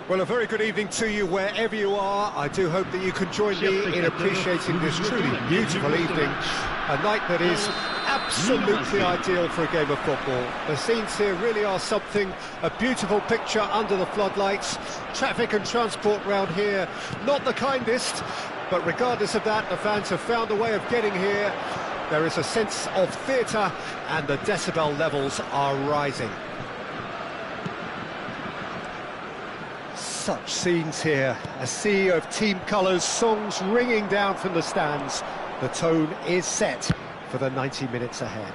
Well, a very good evening to you wherever you are. I do hope that you can join me in appreciating this truly beautiful evening. A night that is absolutely ideal for a game of football. The scenes here really are something, a beautiful picture under the floodlights. Traffic and transport round here, not the kindest, but regardless of that, the fans have found a way of getting here. There is a sense of theatre and the decibel levels are rising. Such scenes here, a sea of team colours, songs ringing down from the stands. The tone is set for the 90 minutes ahead.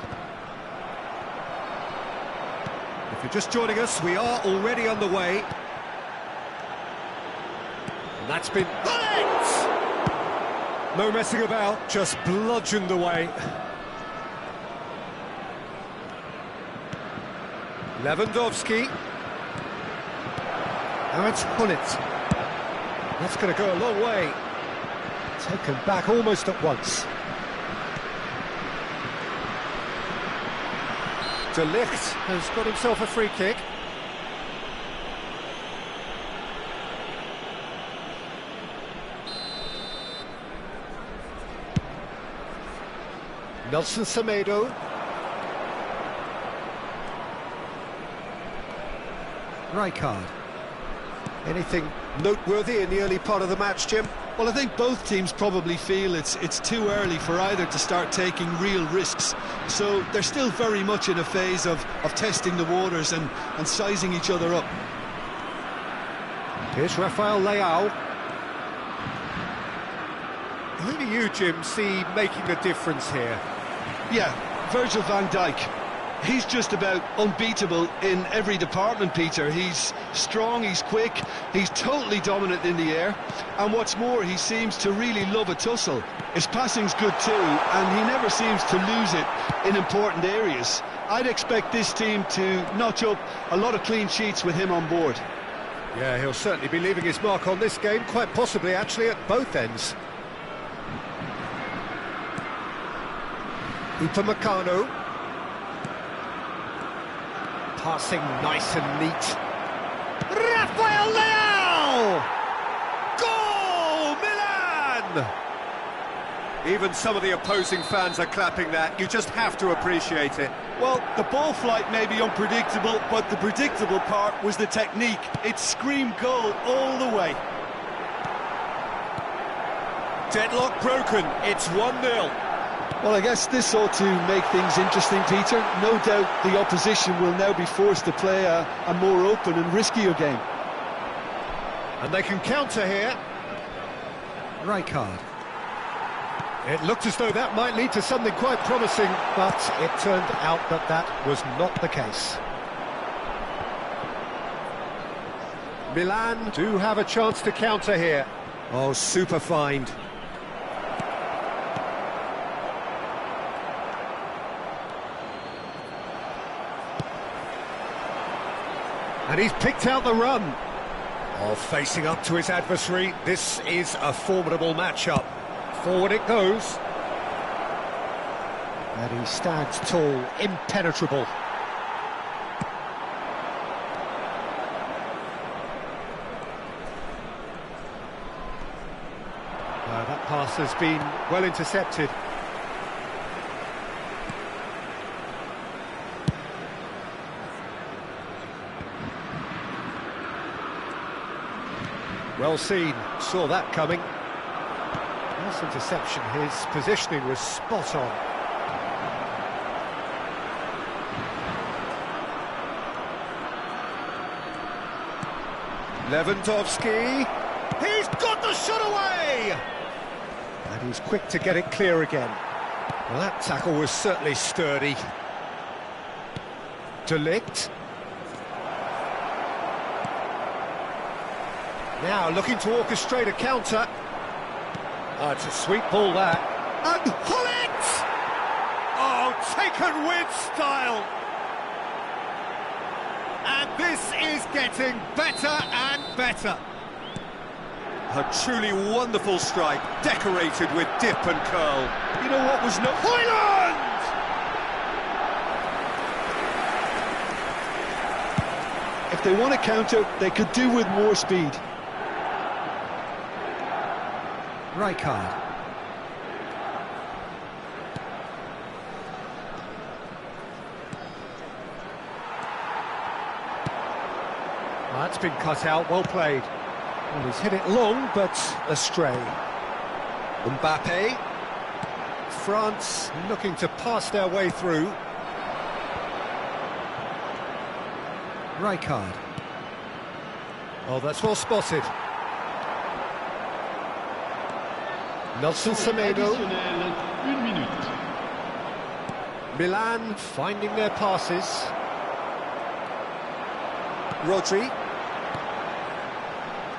If you're just joining us, we are already on the way. And that's been... No messing about, just bludgeoned away. Lewandowski. Now it's Hullet. That's going to go a long way. Taken back almost at once. De Ligt has got himself a free kick. Nelson Semedo. Rijkaard. Anything noteworthy in the early part of the match, Jim? Well, I think both teams probably feel it's too early for either to start taking real risks. So they're still very much in a phase of testing the waters and sizing each other up. Here's Rafael Leao. Who do you, Jim, see making the difference here? Yeah, Virgil van Dijk. He's just about unbeatable in every department, Peter. He's strong, he's quick, he's totally dominant in the air, and what's more, he seems to really love a tussle. His passing's good too, and he never seems to lose it in important areas. I'd expect this team to notch up a lot of clean sheets with him on board. Yeah, he'll certainly be leaving his mark on this game, quite possibly actually at both ends. Upamecano. Passing nice and neat. Rafael Leao! Goal! Milan! Even some of the opposing fans are clapping that. You just have to appreciate it. Well, the ball flight may be unpredictable, but the predictable part was the technique. It screamed goal all the way. Deadlock broken. It's 1-0. Well, I guess this ought to make things interesting, Peter. No doubt the opposition will now be forced to play a more open and riskier game. And they can counter here. Rijkaard. It looked as though that might lead to something quite promising, but it turned out that that was not the case. Milan do have a chance to counter here. Oh, super find. And he's picked out the run. Oh, facing up to his adversary, this is a formidable matchup. Forward it goes. And he stands tall, impenetrable. That pass has been well intercepted. Well seen, saw that coming. Nice interception, his positioning was spot on. Lewandowski, he's got the shot away! And he's quick to get it clear again. Well, that tackle was certainly sturdy. De Ligt. Now looking to orchestrate a counter. Oh, it's a sweet ball that. And Hullet! Oh, taken with style. And this is getting better and better. A truly wonderful strike, decorated with dip and curl. You know what was no... If if they want to counter, they could do with more speed. Rijkaard. That's been cut out, well played. Well, he's hit it long, but astray. Mbappe. France looking to pass their way through. Rijkaard. Oh, that's well spotted. Nelson Semedo. Milan finding their passes. Rodri.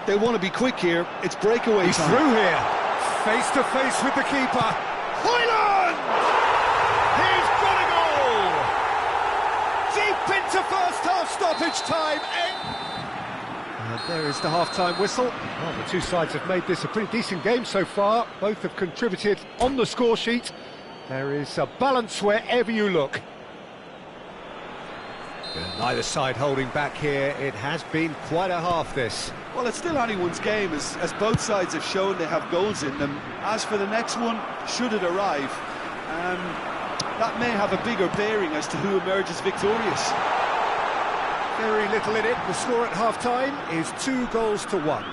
They want to be quick here. It's breakaway He's time. through here. Face to face with the keeper. Højlund! He's got a goal! Deep into first half stoppage time. And there is the half-time whistle. Well, the two sides have made this a pretty decent game so far. Both have contributed on the score sheet. There is a balance wherever you look. Neither side holding back here. It has been quite a half, this. Well, it's still anyone's game, as both sides have shown they have goals in them. As for the next one, should it arrive, that may have a bigger bearing as to who emerges victorious. Very little in it. The score at half-time is 2-1.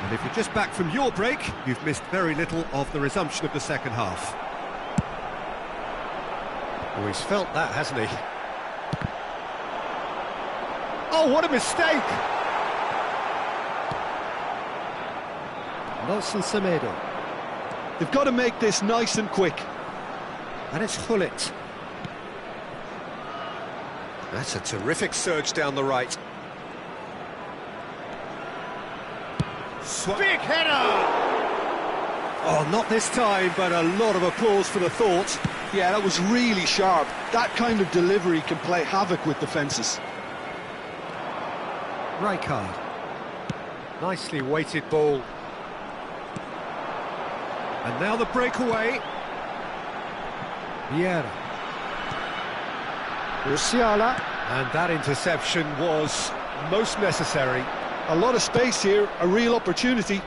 And if you're just back from your break, you've missed very little of the resumption of the second half. Oh, he's felt that, hasn't he? Oh, what a mistake! Nelson Semedo. They've got to make this nice and quick. And it's Gullit. That's a terrific surge down the right. Big header! Oh, not this time, but a lot of applause for the thought. Yeah, that was really sharp. That kind of delivery can play havoc with defences. Rijkaard. Nicely weighted ball. And now the breakaway. Vieira. Musiala. And that interception was most necessary. A lot of space here, a real opportunity.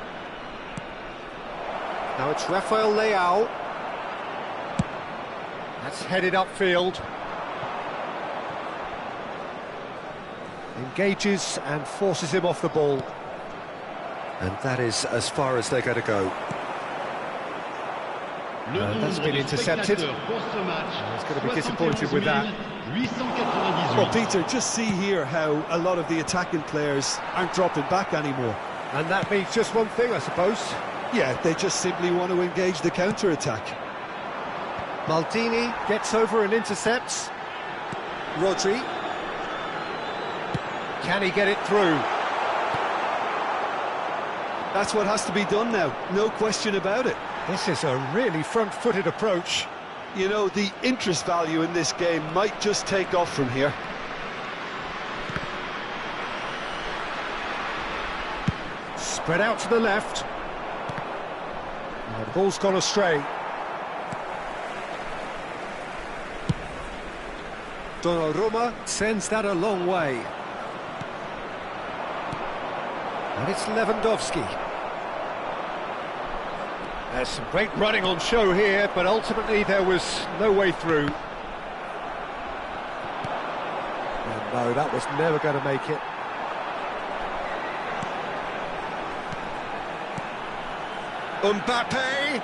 Now it's Rafael Leao. That's headed upfield. Engages and forces him off the ball. And that is as far as they're going to go. That's been intercepted. He's going to be disappointed with that. Well, Peter, just see here how a lot of the attacking players aren't dropping back anymore. And that means just one thing, I suppose. Yeah, they just simply want to engage the counter-attack. Maldini gets over and intercepts. Rodri. Can he get it through? That's what has to be done now, no question about it. This is a really front-footed approach. You know, the interest value in this game might just take off from here. Spread out to the left. The ball's gone astray. Donnarumma sends that a long way. And it's Lewandowski. There's some great running on show here, but ultimately there was no way through. And no, that was never going to make it. Mbappe!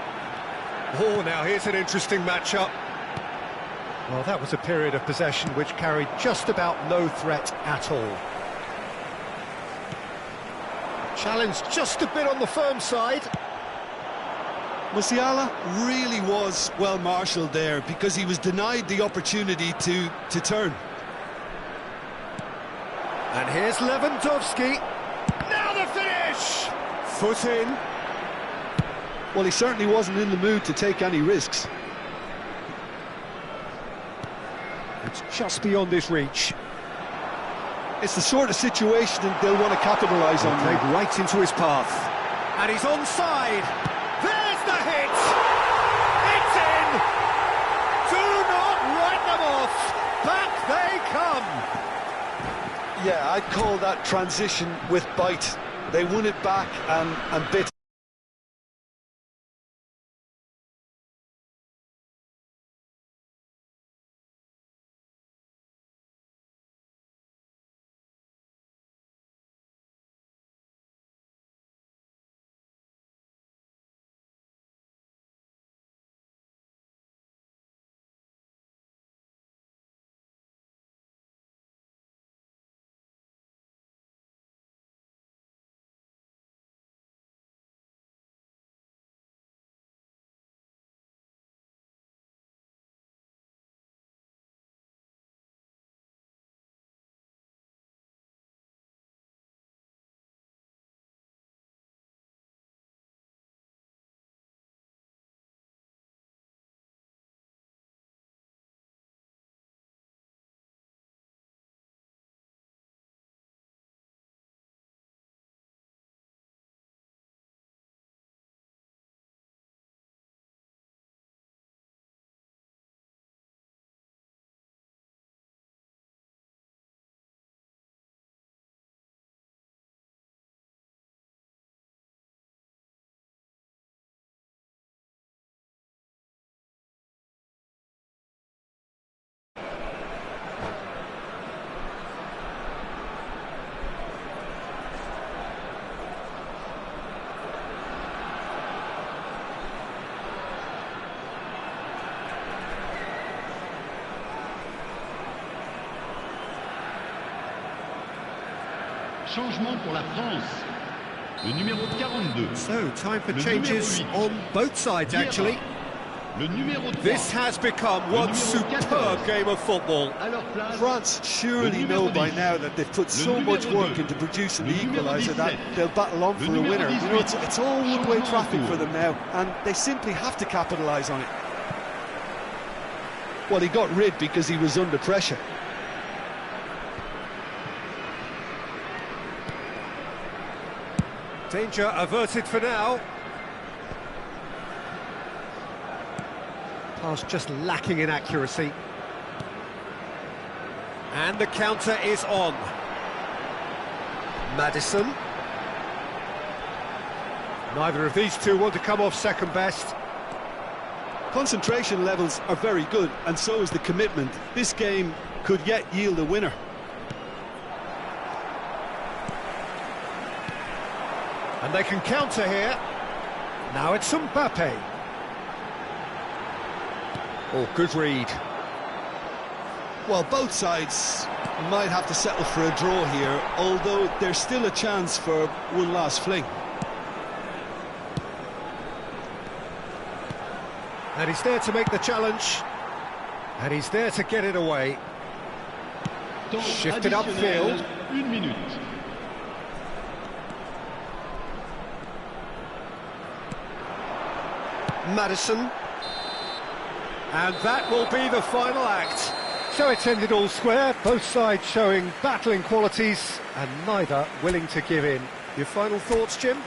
Oh, now here's an interesting matchup. Well, that was a period of possession which carried just about no threat at all. Challenge just a bit on the firm side. Musiala really was well marshalled there because he was denied the opportunity to turn. And here's Lewandowski. Now the finish! Foot in. Well, he certainly wasn't in the mood to take any risks. It's just beyond his reach. It's the sort of situation that they'll want to capitalise on. Played right into his path. And he's onside. There's the hit! It's in! Do not write them off! Back they come! I'd call that transition with bite. They won it back and bit. Changement pour la France. Le numéro 42. So, time for changes on both sides, actually. Le numéro 3. This has become one superb game of football. France surely know by now that they've put so much work into producing the equaliser that they'll battle on for a winner. You know, it's all one-way traffic for them now, and they simply have to capitalise on it. Well, he got rid because he was under pressure. Danger averted for now. Pass just lacking in accuracy. And the counter is on. Maddison. Neither of these two want to come off second best. Concentration levels are very good, and so is the commitment. This game could yet yield a winner. And they can counter here. Now it's Mbappe. Oh, good read. Well, both sides might have to settle for a draw here, although there's still a chance for one last fling. And he's there to make the challenge. And he's there to get it away. Shifted upfield. Une minute. Maddison. And that will be the final act. So it's ended all square, both sides showing battling qualities and neither willing to give in. Your final thoughts, Jim?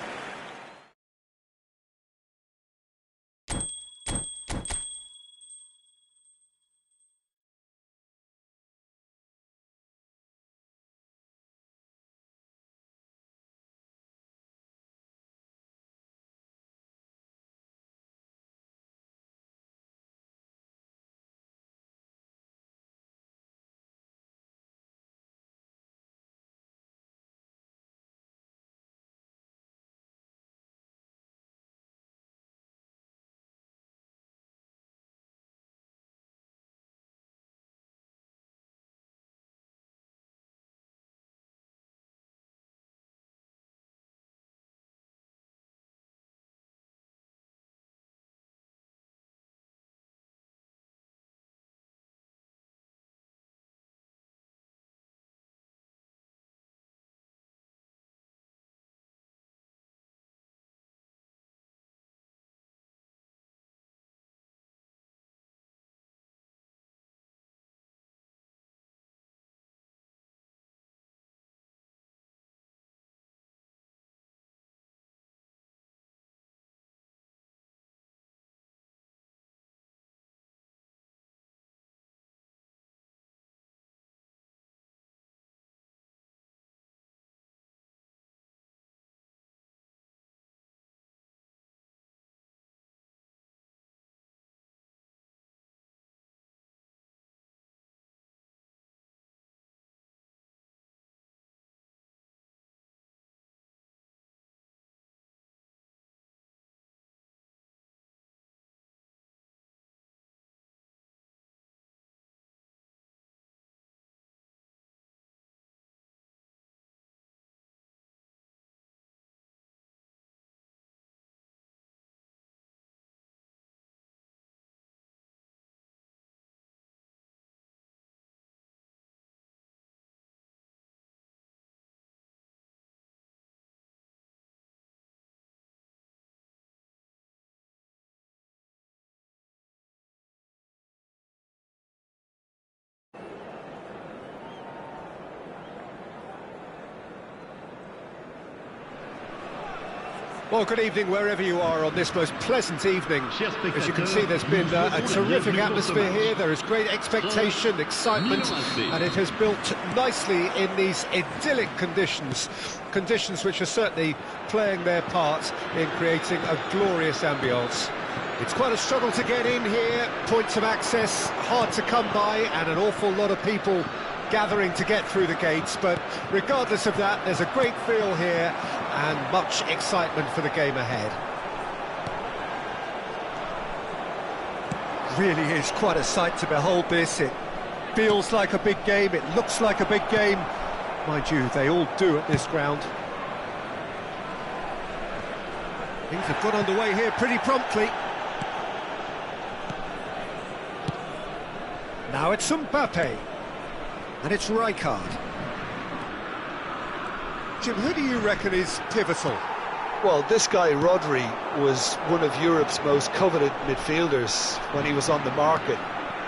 Well, good evening wherever you are on this most pleasant evening. As you can see, there's been a terrific atmosphere here. There is great expectation, excitement, and it has built nicely in these idyllic conditions. Conditions which are certainly playing their part in creating a glorious ambience. It's quite a struggle to get in here, points of access hard to come by, and an awful lot of people gathering to get through the gates, but regardless of that, there's a great feel here and much excitement for the game ahead. Really is quite a sight to behold this. It feels like a big game, it looks like a big game. Mind you, they all do at this ground. Things have got underway here pretty promptly. Now it's Mbappe. And it's Rijkaard. Jim, who do you reckon is pivotal? Well, this guy, Rodri, was one of Europe's most coveted midfielders when he was on the market,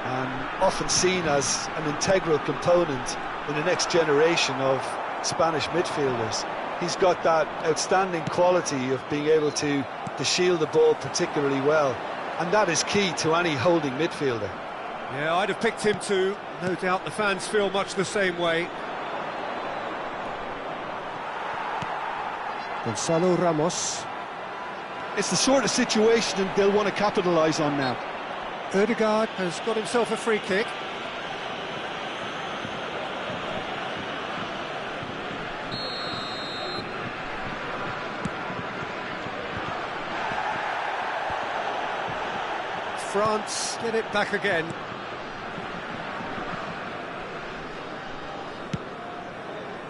and often seen as an integral component in the next generation of Spanish midfielders. He's got that outstanding quality of being able to shield the ball particularly well, and that is key to any holding midfielder. Yeah, I'd have picked him too. No doubt the fans feel much the same way. Gonzalo Ramos. It's the sort of situation they'll want to capitalise on now. Ødegaard has got himself a free kick. France get it back again.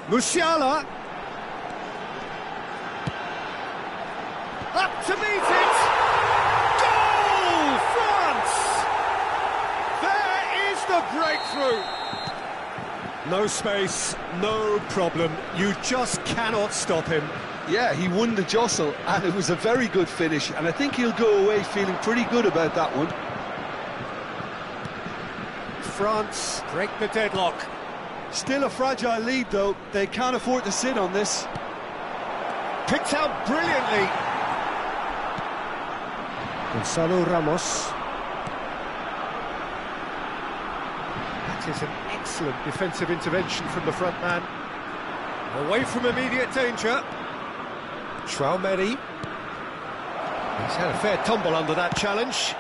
Musiala. Up to meet it! Goal! France! There is the breakthrough! No space, no problem. You just cannot stop him. Yeah, he won the jostle, and it was a very good finish, and I think he'll go away feeling pretty good about that one. France break the deadlock. Still a fragile lead, though. They can't afford to sit on this. Picked out brilliantly. Gonzalo Ramos. That is an excellent defensive intervention from the front man. Away from immediate danger. Traumeri. He's had a fair tumble under that challenge.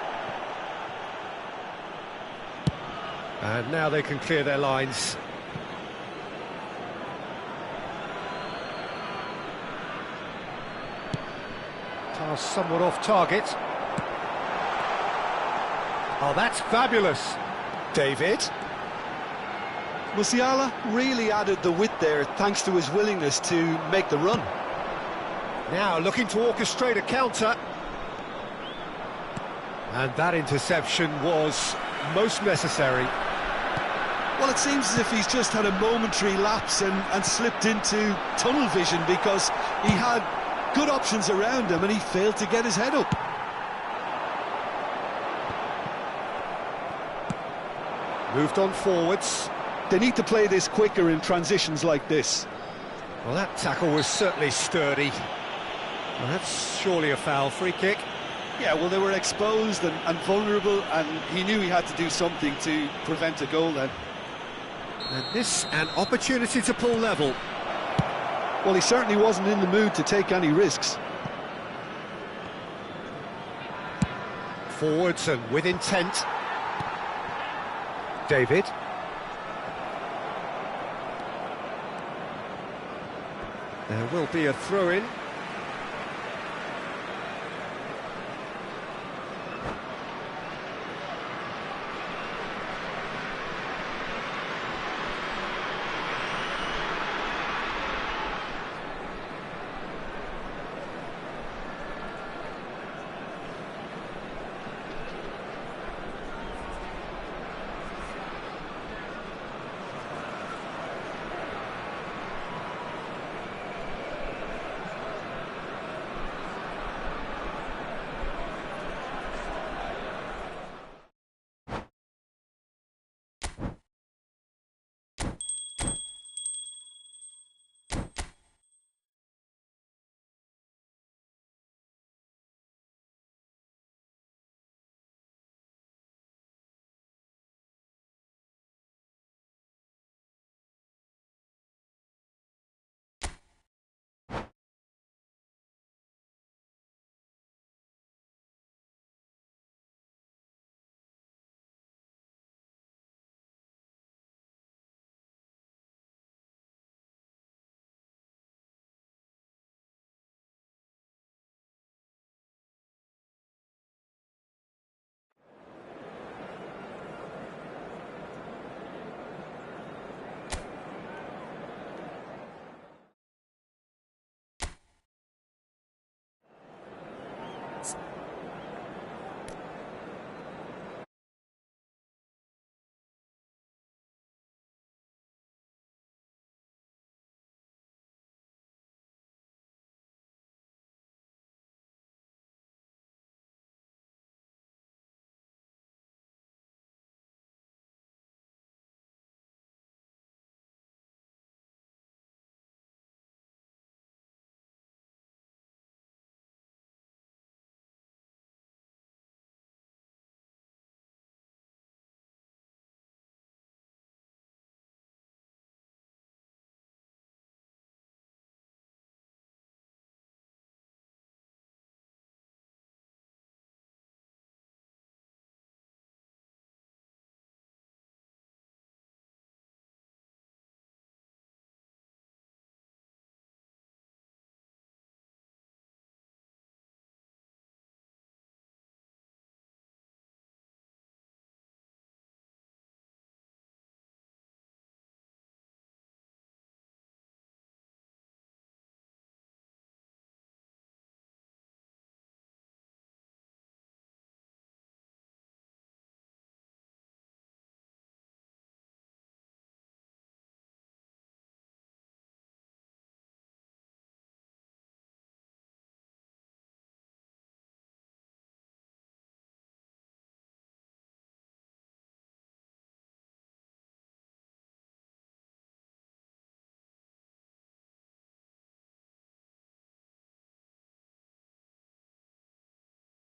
And now they can clear their lines. Pass somewhat off target. Oh, that's fabulous. David. Musiala really added the width there thanks to his willingness to make the run. Now looking to orchestrate a counter. And that interception was most necessary. Well, it seems as if he's just had a momentary lapse and slipped into tunnel vision, because he had good options around him and he failed to get his head up. Moved on forwards. They need to play this quicker in transitions like this. Well, that tackle was certainly sturdy. Well, that's surely a foul. Free kick. Yeah, well, they were exposed and vulnerable, and he knew he had to do something to prevent a goal then. And this, an opportunity to pull level. Well, he certainly wasn't in the mood to take any risks. Forwards and with intent. David. There will be a throw-in.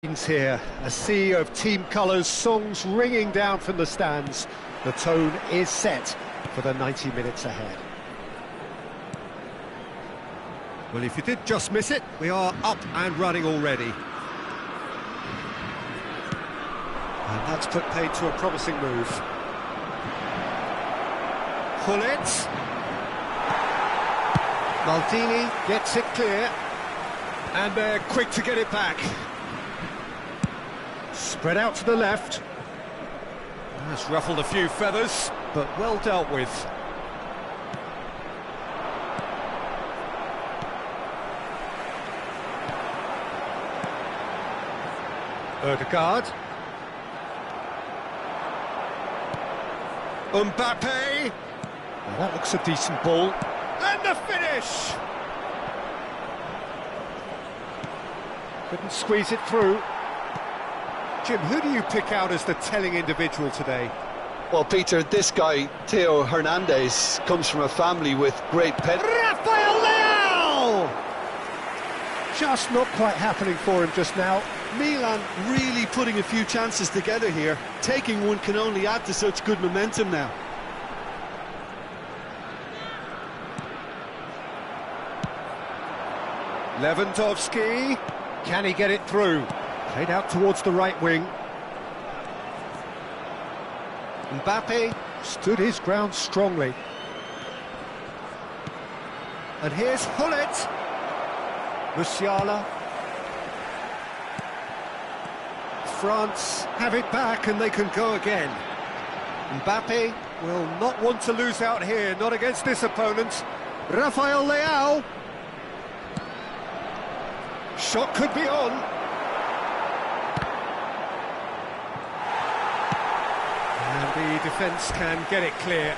Here, a sea of team colours, songs ringing down from the stands. The tone is set for the 90 minutes ahead. Well, if you did just miss it, we are up and running already. And that's put paid to a promising move. Gullit. Maldini gets it clear. And they're quick to get it back. Spread out to the left. That's ruffled a few feathers, but well dealt with. Ødegaard. Mbappe. Now that looks a decent ball. And the finish! Couldn't squeeze it through. Jim, who do you pick out as the telling individual today? Well, Peter, this guy, Theo Hernandez, comes from a family with great Rafael Leao! Just not quite happening for him just now. Milan really putting a few chances together here. Taking one can only add to such good momentum now. Lewandowski, can he get it through? Played out towards the right wing. Mbappe stood his ground strongly. And here's Gullit. Musiala. France have it back and they can go again. Mbappe will not want to lose out here, not against this opponent. Rafael Leao. Shot could be on. And the defence can get it clear.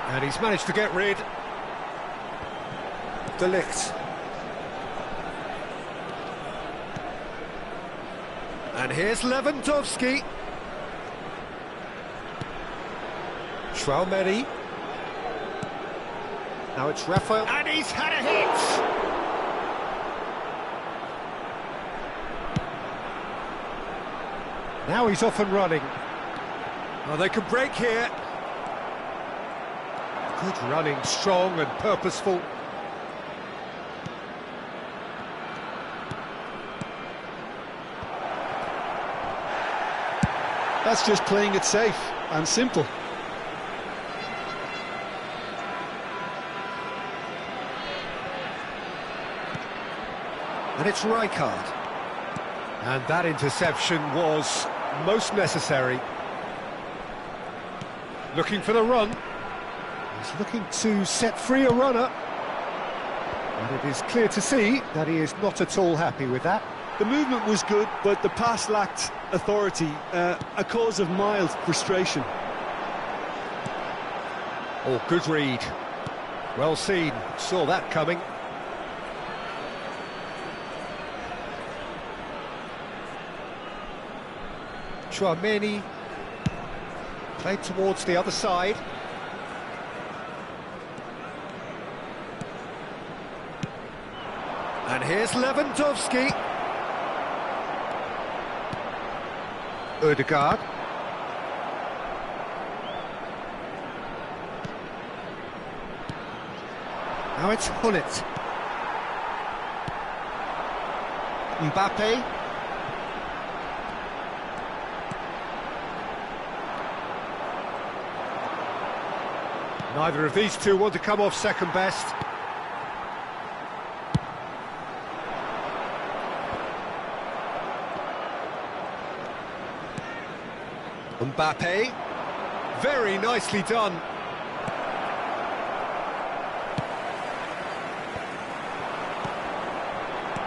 And he's managed to get rid. De Ligt. And here's Lewandowski. Traoré. Now it's Rafael. And he's had a hit! Now he's off and running. Oh, they can break here. Good running, strong and purposeful. That's just playing it safe and simple. And it's Rijkaard. And that interception was most necessary. Looking for the run. He's looking to set free a runner. And it is clear to see that he is not at all happy with that. The movement was good, but the pass lacked authority, a cause of mild frustration. Oh, good read. Well seen, saw that coming. Traoré played towards the other side. And here's Lewandowski. Ødegaard. Now it's Gullit. Mbappe. Neither of these two want to come off second best. Mbappe, very nicely done.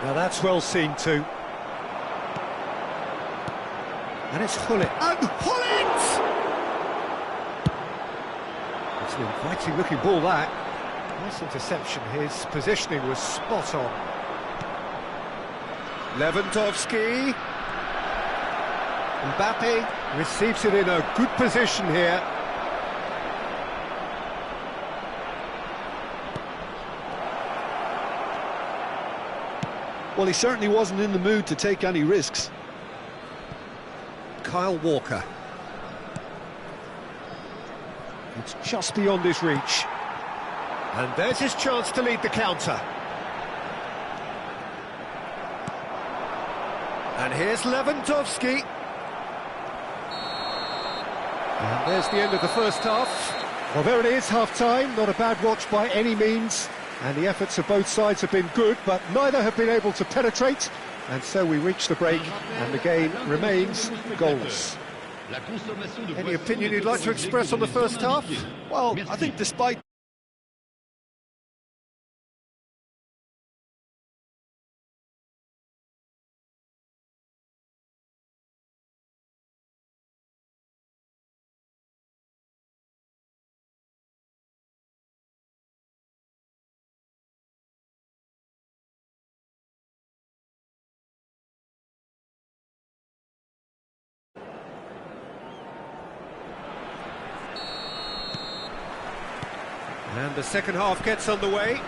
Now that's well seen too. And it's Gullit. And Gullit! It's an inviting looking ball, that. Nice interception. His positioning was spot on. Lewandowski. Mbappe receives it in a good position here. Well, he certainly wasn't in the mood to take any risks. Kyle Walker. It's just beyond his reach. And there's his chance to lead the counter. And here's Lewandowski. And there's the end of the first half. Well, there it is, half-time. Not a bad watch by any means. And the efforts of both sides have been good, but neither have been able to penetrate. And so we reach the break, and the game remains goalless. Any opinion you'd like to express on the first half? Well, I think despite... And the second half gets underway.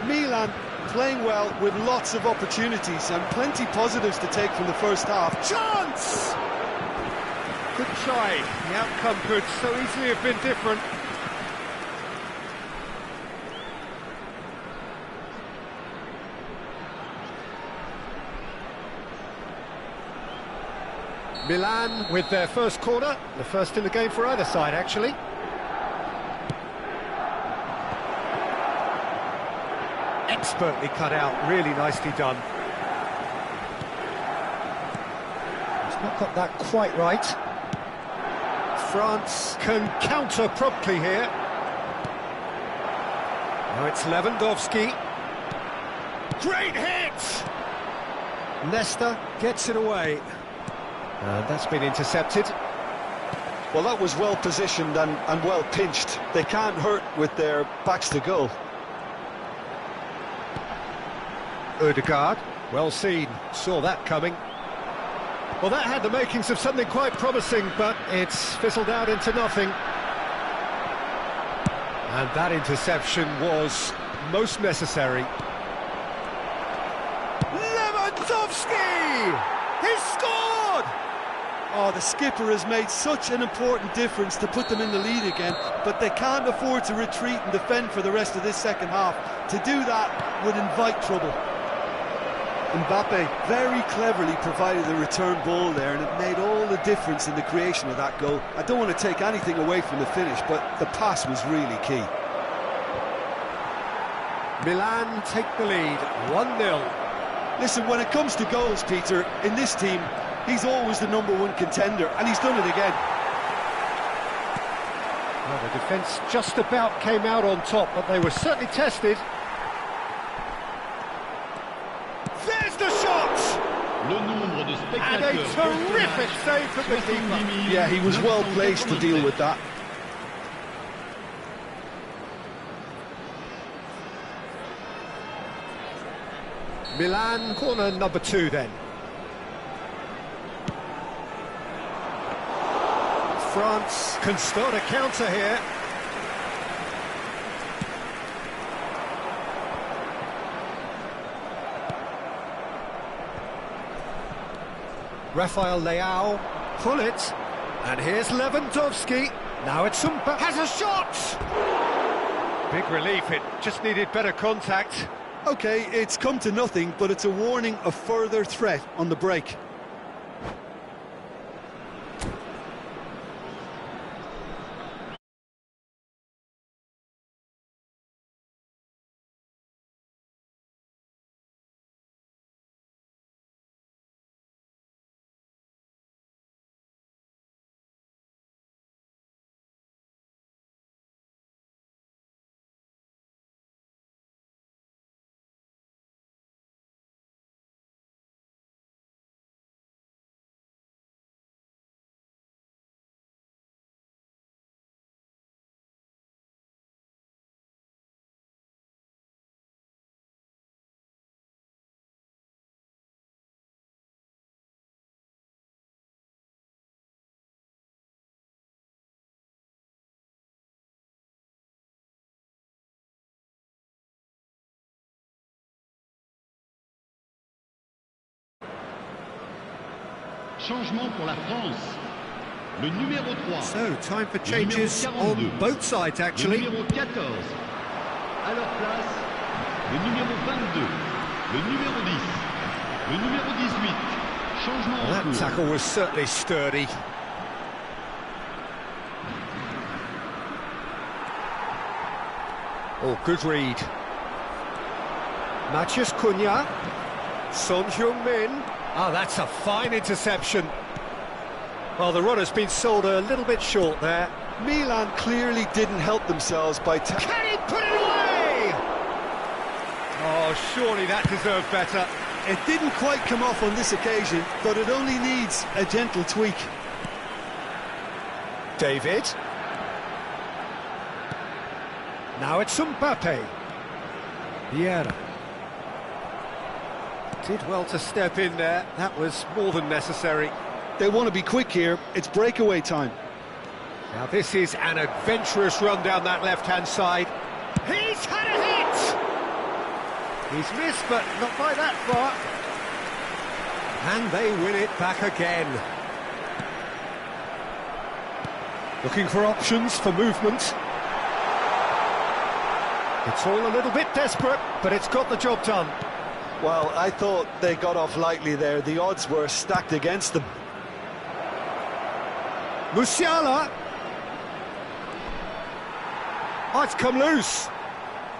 Milan playing well with lots of opportunities and plenty positives to take from the first half. Chance! Good try. The outcome could so easily have been different. Milan with their first corner, the first in the game for either side, actually. Expertly cut out, really nicely done. He's not got that quite right. France can counter promptly here. Now it's Lewandowski. Great hit! Leicester gets it away. And that's been intercepted. Well, that was well positioned and well pinched. They can't hurt with their backs to goal. Odegaard, well seen, saw that coming. Well, that had the makings of something quite promising, but it's fizzled out into nothing. And that interception was most necessary. Lewandowski! He scored! Oh, the skipper has made such an important difference to put them in the lead again, but they can't afford to retreat and defend for the rest of this second half. To do that would invite trouble. Mbappe very cleverly provided the return ball there, and it made all the difference in the creation of that goal. I don't want to take anything away from the finish, but the pass was really key. Milan take the lead, 1-0. Listen, when it comes to goals, Peter, in this team, he's always the #1 contender, and he's done it again. Well, the defence just about came out on top, but they were certainly tested. There's the shot! And a terrific save from the keeper. Yeah, he was well placed to deal with that. Milan, corner number 2 then. France can start a counter here. Rafael Leao, pull it, and here's Lewandowski. Now it's Mbappe, has a shot! Big relief, it just needed better contact. Okay, it's come to nothing, but it's a warning of further threat on the break. Changement pour la France. Le numéro 3. So, time for Le changes numéro 42. on both sides, Le actually. numéro 14. À leur place, le numéro 22. Le numéro 10. Le numéro 18. Changement en That cours. tackle was certainly sturdy. Oh, good read. Matthias Cunha. Son Heung-min. Oh, that's a fine interception. Well, the runner's been sold a little bit short there. Milan clearly didn't help themselves by... Can he put it away? Oh, surely that deserved better. It didn't quite come off on this occasion, but it only needs a gentle tweak. David. Now it's Mbappe. Vieira. Did well to step in there. That was more than necessary. They want to be quick here. It's breakaway time. Now this is an adventurous run down that left-hand side. He's had a hit! He's missed, but not by that far. And they win it back again. Looking for options for movement. It's all a little bit desperate, but it's got the job done. Well, I thought they got off lightly there. The odds were stacked against them. Musiala. Oh, it's come loose.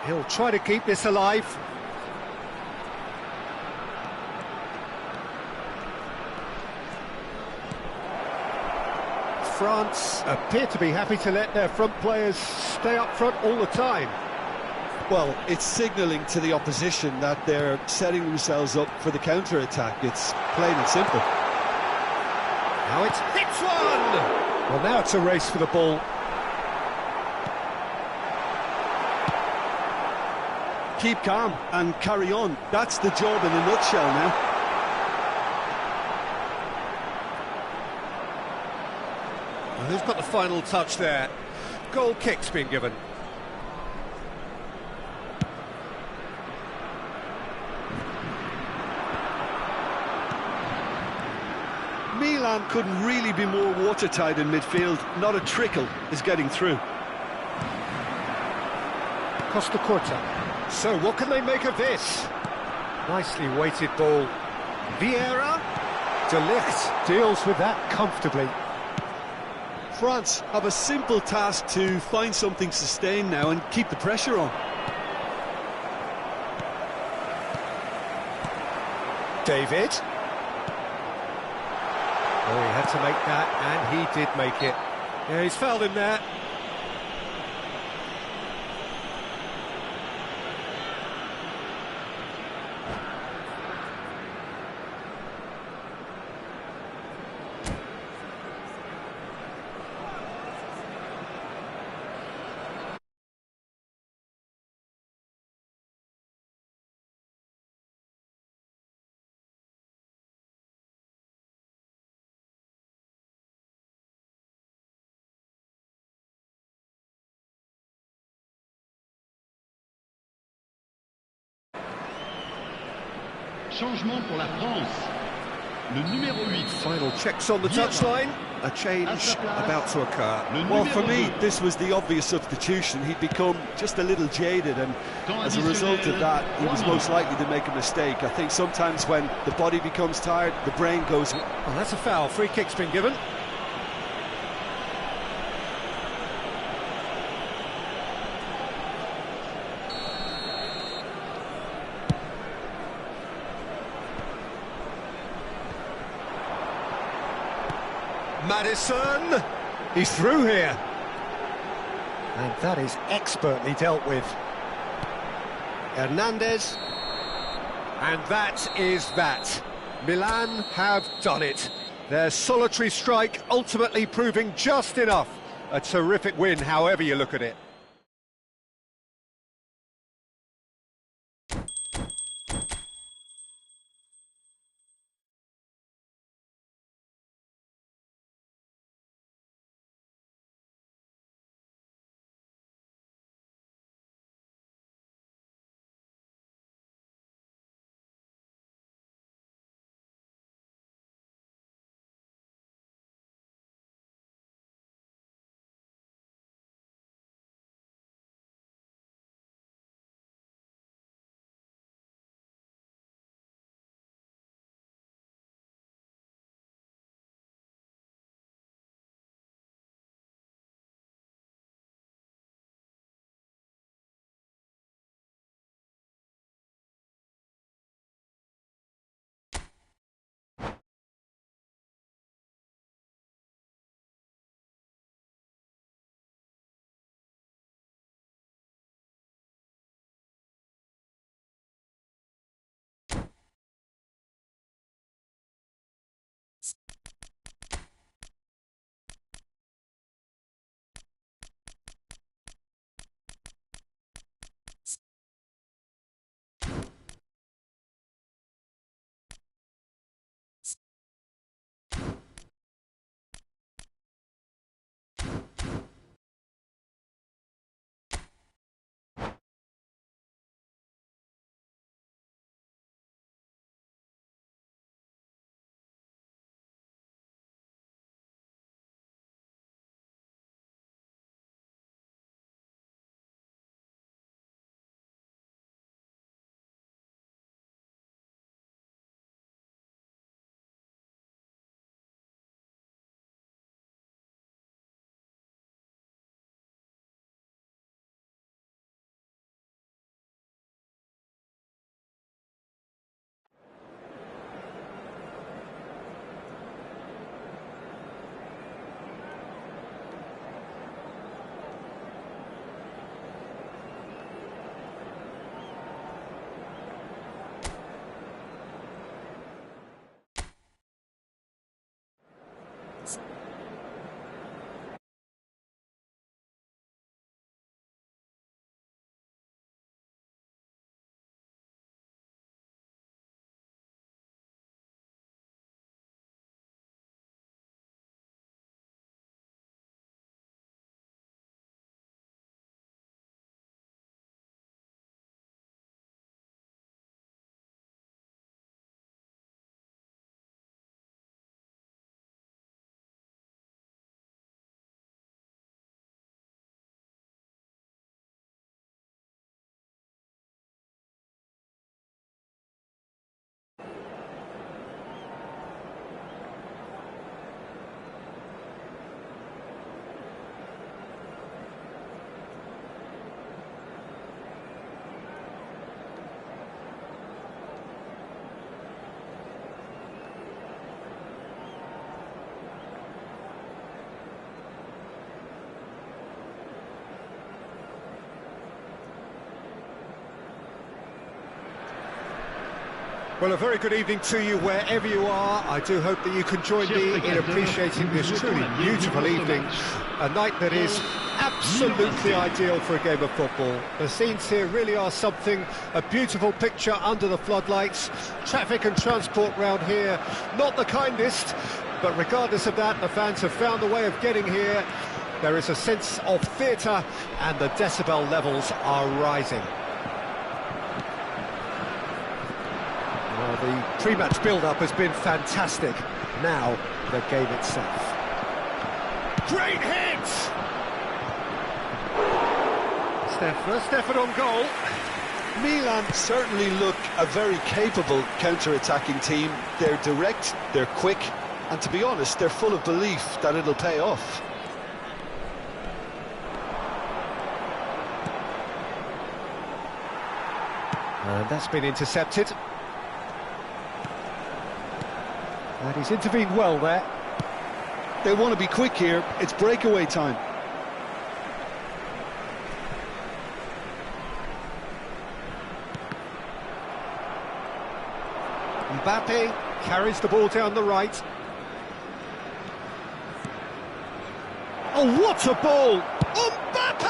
He'll try to keep this alive. France appear to be happy to let their front players stay up front all the time. Well, it's signalling to the opposition that they're setting themselves up for the counter-attack. It's plain and simple. Now it's hits one! Well, now it's a race for the ball. Keep calm and carry on. That's the job in a nutshell now. Well, who's got the final touch there? Goal kick's been given. Milan couldn't really be more watertight in midfield. Not a trickle is getting through. Costa Corta. So what can they make of this? Nicely weighted ball. Vieira. De Ligt deals with that comfortably. France have a simple task to find something sustained now and keep the pressure on. David. Oh, he had to make that, and he did make it. Yeah, he's fouled him there. Changement pour la France. Le numéro 8. Final checks on the touchline. A change about to occur. Well, for me, this was the obvious substitution. He'd become just a little jaded, and as a result of that, he was most likely to make a mistake. I think sometimes when the body becomes tired, the brain goes... Well, that's a foul. Free kick's been given. Madison, he's through here. And that is expertly dealt with. Hernandez. And that is that. Milan have done it. Their solitary strike ultimately proving just enough. A terrific win, however you look at it. Well, a very good evening to you wherever you are. I do hope that you can join me in appreciating this truly beautiful evening. A night that is absolutely ideal for a game of football. The scenes here really are something, a beautiful picture under the floodlights. Traffic and transport round here, not the kindest, but regardless of that, the fans have found a way of getting here. There is a sense of theatre and the decibel levels are rising. Well, the pre-match build-up has been fantastic. Now, the game itself. Great hit! It's their first effort on goal. Milan certainly look a very capable counter-attacking team. They're direct, they're quick, and to be honest, they're full of belief that it'll pay off. And that's been intercepted. And he's intervened well there. They want to be quick here, it's breakaway time. Mbappe carries the ball down the right. Oh, what a ball! Mbappe!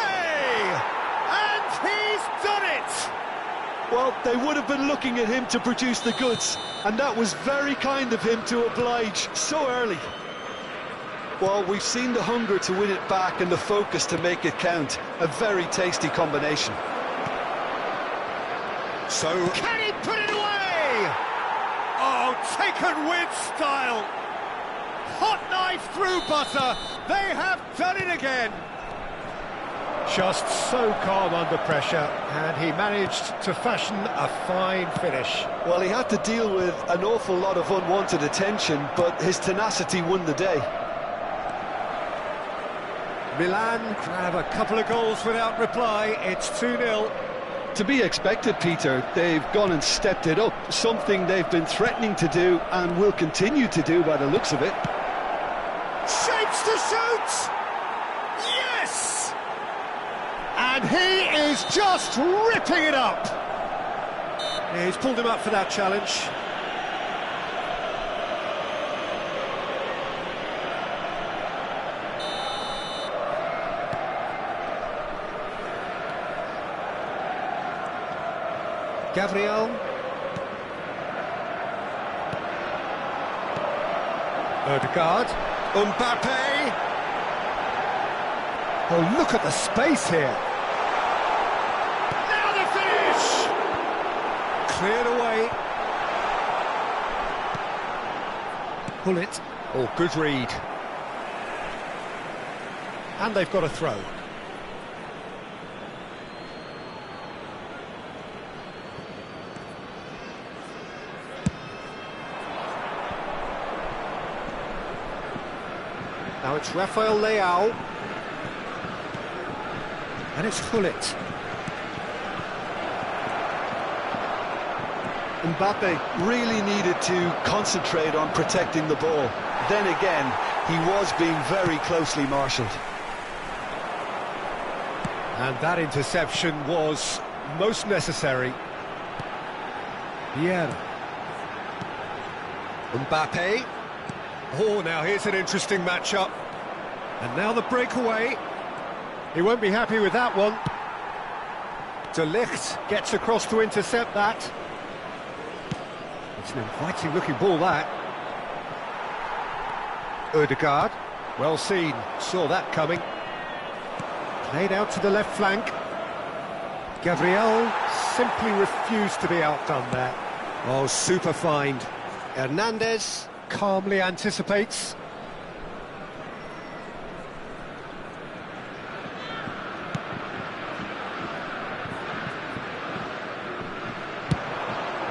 And he's done it! Well, they would have been looking at him to produce the goods, and that was very kind of him to oblige so early. Well, we've seen the hunger to win it back and the focus to make it count. A very tasty combination. So, can he put it away? Oh, taken with style. Hot knife through butter. They have done it again. Just so calm under pressure, and he managed to fashion a fine finish. Well, he had to deal with an awful lot of unwanted attention, but his tenacity won the day. Milan grab a couple of goals without reply. It's 2-0. To be expected, Peter. They've gone and stepped it up, something they've been threatening to do and will continue to do by the looks of it. Shapes to shoot! Yes! And he is just ripping it up! Yeah, he's pulled him up for that challenge. Gabriel. Odegaard. Mbappe. Oh, look at the space here. Now the finish! Cleared away. Pull it. Oh, good read. And they've got a throw. Now it's Rafael Leao. And it's Hullet. Mbappe really needed to concentrate on protecting the ball. Then again, he was being very closely marshalled. And that interception was most necessary. Vieira. Mbappe. Oh, now here's an interesting matchup. And now the breakaway. He won't be happy with that one. De Ligt gets across to intercept that. It's an inviting looking ball, that. Odegaard, well seen, saw that coming. Played out to the left flank. Gabriel simply refused to be outdone there. Oh, super find. Hernandez calmly anticipates.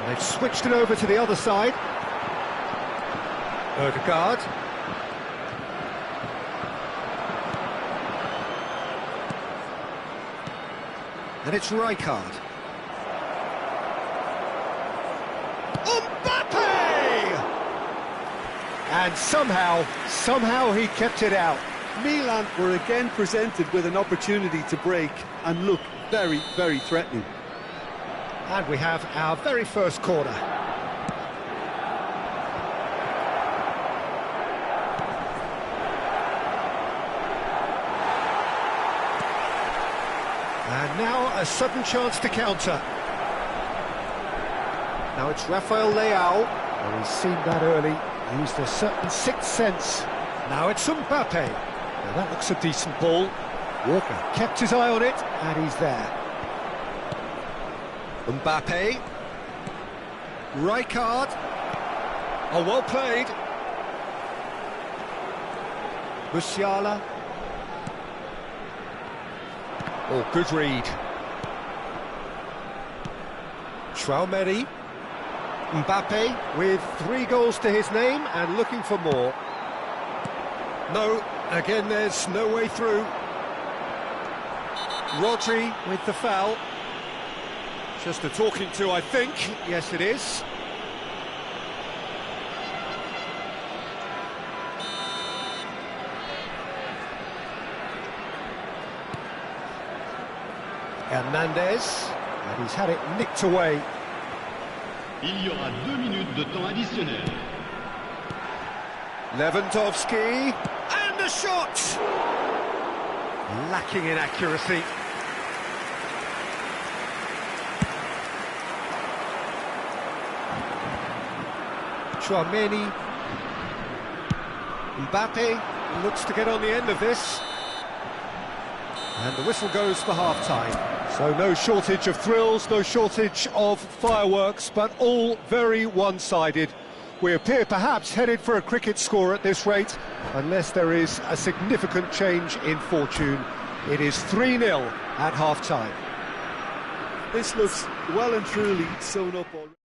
They've switched it over to the other side. Odegaard. And it's Rijkaard. Mbappe! And somehow he kept it out. Milan were again presented with an opportunity to break and look very, very threatening. And we have our very first corner. And now a sudden chance to counter. Now it's Rafael Leao. Well, he's seen that early, used a certain sixth sense. Now it's Mbappe. Now that looks a decent ball. Walker kept his eye on it, and he's there. Mbappe. Rijkaard. Oh, well played. Musiala. Oh, good read. Traoré. Mbappe with 3 goals to his name and looking for more. No, again there's no way through. Rodri with the foul. Just a talking to, I think. Yes, it is. Hernandez, and he's had it nicked away. Il y aura 2 minutes de temps additionnel. Lewandowski, and the shot! Lacking in accuracy. Traoré. Mbappe looks to get on the end of this. And the whistle goes for half-time. So no shortage of thrills, no shortage of fireworks, but all very one-sided. We appear perhaps headed for a cricket score at this rate, unless there is a significant change in fortune. It is 3-0 at half-time. This looks well and truly sewn up already.